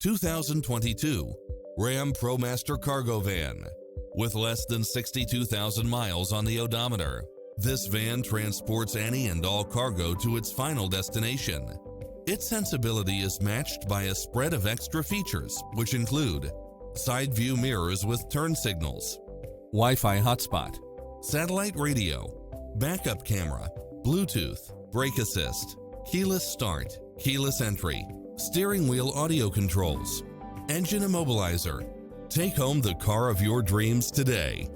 2022 Ram ProMaster Cargo Van. With less than 62,000 miles on the odometer, this van transports any and all cargo to its final destination. Its sensibility is matched by a spread of extra features, which include side view mirrors with turn signals, Wi-Fi hotspot, satellite radio, backup camera, Bluetooth, brake assist, keyless start, keyless entry, steering wheel audio controls, engine immobilizer. Take home the car of your dreams today.